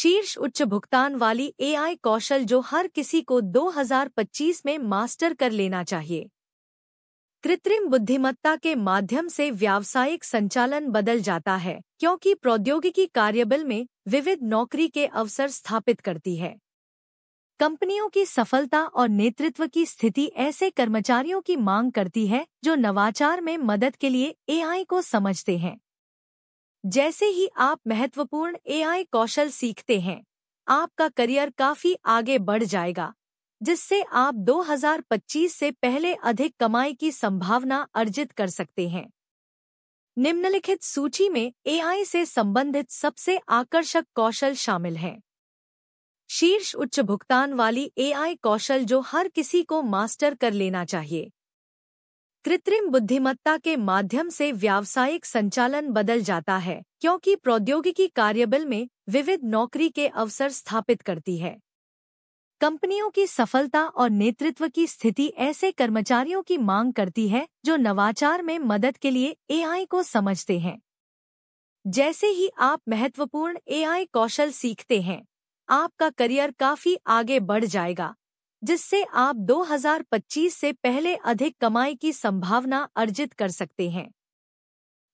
शीर्ष उच्च भुगतान वाली एआई कौशल जो हर किसी को 2025 में मास्टर कर लेना चाहिए। कृत्रिम बुद्धिमत्ता के माध्यम से व्यावसायिक संचालन बदल जाता है क्योंकि प्रौद्योगिकी कार्यबल में विविध नौकरी के अवसर स्थापित करती है। कंपनियों की सफलता और नेतृत्व की स्थिति ऐसे कर्मचारियों की मांग करती है जो नवाचार में मदद के लिए एआई को समझते हैं। जैसे ही आप महत्वपूर्ण एआई कौशल सीखते हैं, आपका करियर काफी आगे बढ़ जाएगा, जिससे आप 2025 से पहले अधिक कमाई की संभावना अर्जित कर सकते हैं। निम्नलिखित सूची में एआई से संबंधित सबसे आकर्षक कौशल शामिल हैं। शीर्ष उच्च भुगतान वाली एआई कौशल जो हर किसी को मास्टर कर लेना चाहिए। कृत्रिम बुद्धिमत्ता के माध्यम से व्यावसायिक संचालन बदल जाता है क्योंकि प्रौद्योगिकी कार्यबल में विविध नौकरी के अवसर स्थापित करती है। कंपनियों की सफलता और नेतृत्व की स्थिति ऐसे कर्मचारियों की मांग करती है जो नवाचार में मदद के लिए एआई को समझते हैं। जैसे ही आप महत्वपूर्ण एआई कौशल सीखते हैं, आपका करियर काफी आगे बढ़ जाएगा, जिससे आप 2025 से पहले अधिक कमाई की संभावना अर्जित कर सकते हैं।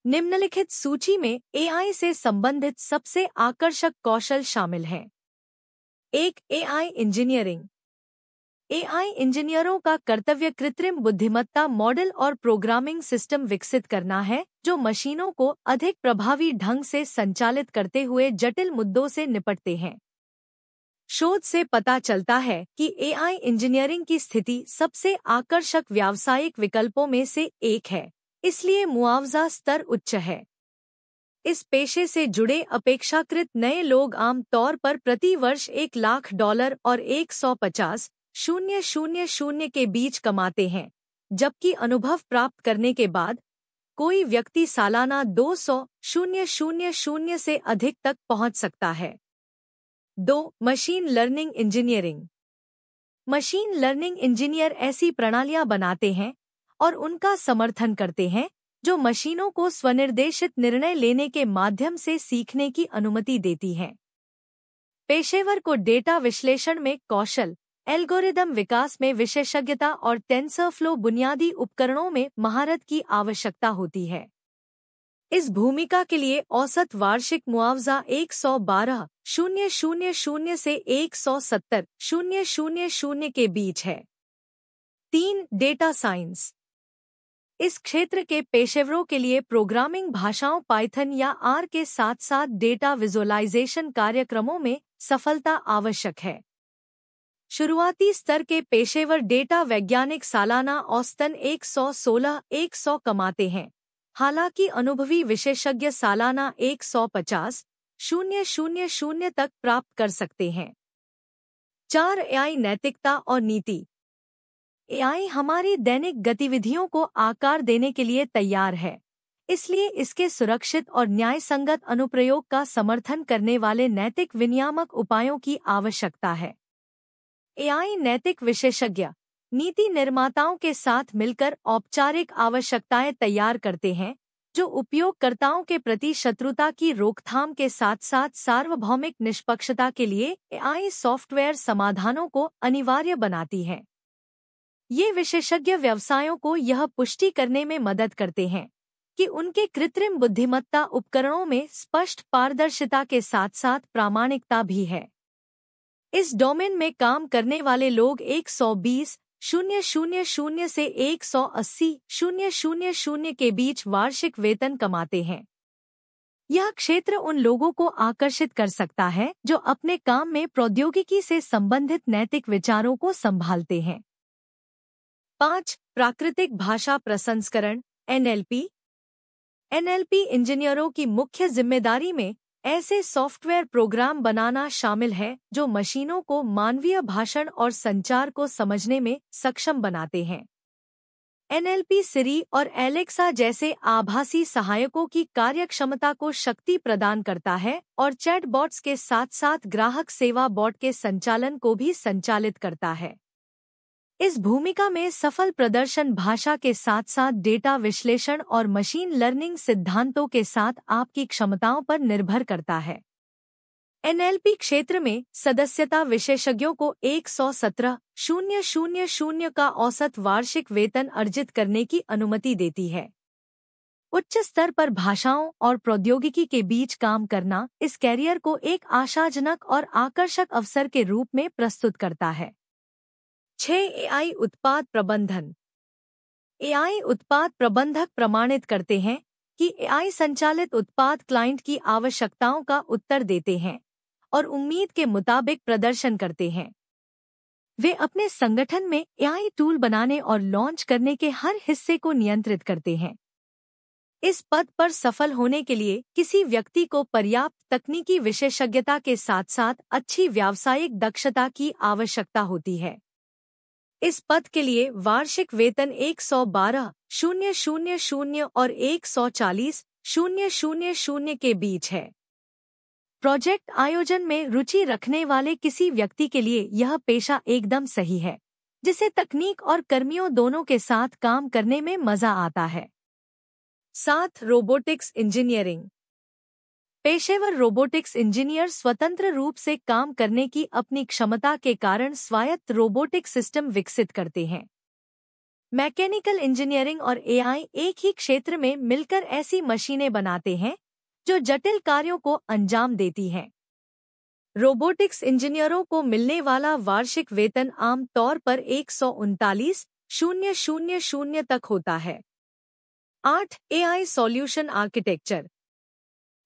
निम्नलिखित सूची में एआई से संबंधित सबसे आकर्षक कौशल शामिल हैं। 1. AI engineering. एआई इंजीनियरों का कर्तव्य कृत्रिम बुद्धिमत्ता मॉडल और प्रोग्रामिंग सिस्टम विकसित करना है जो मशीनों को अधिक प्रभावी ढंग से संचालित करते हुए जटिल मुद्दों से निपटते हैं। शोध से पता चलता है कि एआई इंजीनियरिंग की स्थिति सबसे आकर्षक व्यावसायिक विकल्पों में से एक है, इसलिए मुआवजा स्तर उच्च है। इस पेशे से जुड़े अपेक्षाकृत नए लोग आम तौर पर प्रति वर्ष $1 लाख और 150,000 के बीच कमाते हैं, जबकि अनुभव प्राप्त करने के बाद कोई व्यक्ति सालाना 200,000 से अधिक तक पहुंच सकता है। 2. Machine learning engineering. Machine learning engineer ऐसी प्रणालियां बनाते हैं और उनका समर्थन करते हैं जो मशीनों को स्वनिर्देशित निर्णय लेने के माध्यम से सीखने की अनुमति देती हैं। पेशेवर को डेटा विश्लेषण में कौशल, एल्गोरिदम विकास में विशेषज्ञता और टेंसरफ्लो बुनियादी उपकरणों में महारत की आवश्यकता होती है। इस भूमिका के लिए औसत वार्षिक मुआवजा 112,000 से 170,000 के बीच है। 3. Data science. इस क्षेत्र के पेशेवरों के लिए प्रोग्रामिंग भाषाओं पाइथन या आर के साथ साथ डेटा विजुअलाइजेशन कार्यक्रमों में सफलता आवश्यक है। शुरुआती स्तर के पेशेवर डेटा वैज्ञानिक सालाना औसतन 116,100 कमाते हैं, हालांकि अनुभवी विशेषज्ञ सालाना 150,000 तक प्राप्त कर सकते हैं। 4. एआई नैतिकता और नीति। एआई हमारी दैनिक गतिविधियों को आकार देने के लिए तैयार है, इसलिए इसके सुरक्षित और न्यायसंगत अनुप्रयोग का समर्थन करने वाले नैतिक विनियामक उपायों की आवश्यकता है। एआई नैतिक विशेषज्ञ नीति निर्माताओं के साथ मिलकर औपचारिक आवश्यकताएं तैयार करते हैं जो उपयोगकर्ताओं के प्रति शत्रुता की रोकथाम के साथ साथ सार्वभौमिक निष्पक्षता के लिए एआई सॉफ्टवेयर समाधानों को अनिवार्य बनाती हैं। ये विशेषज्ञ व्यवसायों को यह पुष्टि करने में मदद करते हैं कि उनके कृत्रिम बुद्धिमत्ता उपकरणों में स्पष्ट पारदर्शिता के साथ साथ प्रामाणिकता भी है। इस डोमेन में काम करने वाले लोग 120,000 से 180,000 के बीच वार्षिक वेतन कमाते हैं। यह क्षेत्र उन लोगों को आकर्षित कर सकता है जो अपने काम में प्रौद्योगिकी से संबंधित नैतिक विचारों को संभालते हैं। 5. प्राकृतिक भाषा प्रसंस्करण एनएलपी। एनएलपी इंजीनियरों की मुख्य जिम्मेदारी में ऐसे सॉफ्टवेयर प्रोग्राम बनाना शामिल है जो मशीनों को मानवीय भाषण और संचार को समझने में सक्षम बनाते हैं। एनएलपी सिरी और एलेक्सा जैसे आभासी सहायकों की कार्यक्षमता को शक्ति प्रदान करता है और चैटबॉट्स के साथ साथ ग्राहक सेवा बॉट के संचालन को भी संचालित करता है। इस भूमिका में सफल प्रदर्शन भाषा के साथ साथ डेटा विश्लेषण और मशीन लर्निंग सिद्धांतों के साथ आपकी क्षमताओं पर निर्भर करता है। एनएलपी क्षेत्र में सदस्यता विशेषज्ञों को 117,000 का औसत वार्षिक वेतन अर्जित करने की अनुमति देती है। उच्च स्तर पर भाषाओं और प्रौद्योगिकी के बीच काम करना इस कैरियर को एक आशाजनक और आकर्षक अवसर के रूप में प्रस्तुत करता है। 6. एआई उत्पाद प्रबंधन। एआई उत्पाद प्रबंधक प्रमाणित करते हैं कि एआई संचालित उत्पाद क्लाइंट की आवश्यकताओं का उत्तर देते हैं और उम्मीद के मुताबिक प्रदर्शन करते हैं। वे अपने संगठन में एआई टूल बनाने और लॉन्च करने के हर हिस्से को नियंत्रित करते हैं। इस पद पर सफल होने के लिए किसी व्यक्ति को पर्याप्त तकनीकी विशेषज्ञता के साथ साथ अच्छी व्यावसायिक दक्षता की आवश्यकता होती है। इस पद के लिए वार्षिक वेतन 112,000 और 140,000 के बीच है। प्रोजेक्ट आयोजन में रुचि रखने वाले किसी व्यक्ति के लिए यह पेशा एकदम सही है, जिसे तकनीक और कर्मियों दोनों के साथ काम करने में मजा आता है। 7. Robotics engineering. पेशेवर रोबोटिक्स इंजीनियर स्वतंत्र रूप से काम करने की अपनी क्षमता के कारण स्वायत्त रोबोटिक सिस्टम विकसित करते हैं। मैकेनिकल इंजीनियरिंग और एआई एक ही क्षेत्र में मिलकर ऐसी मशीनें बनाते हैं जो जटिल कार्यों को अंजाम देती हैं। रोबोटिक्स इंजीनियरों को मिलने वाला वार्षिक वेतन आम तौर पर 139,000 तक होता है। 8. AI solution architecture.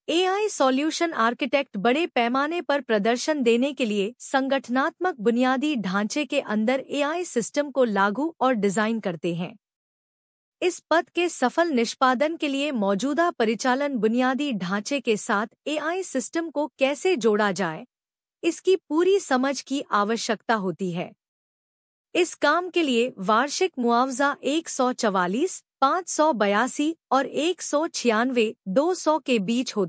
AI solution architect बड़े पैमाने पर प्रदर्शन देने के लिए संगठनात्मक बुनियादी ढांचे के अंदर एआई सिस्टम को लागू और डिजाइन करते हैं। इस पद के सफल निष्पादन के लिए मौजूदा परिचालन बुनियादी ढांचे के साथ एआई सिस्टम को कैसे जोड़ा जाए, इसकी पूरी समझ की आवश्यकता होती है। इस काम के लिए वार्षिक मुआवजा 144,582 और 196,200 के बीच होता है।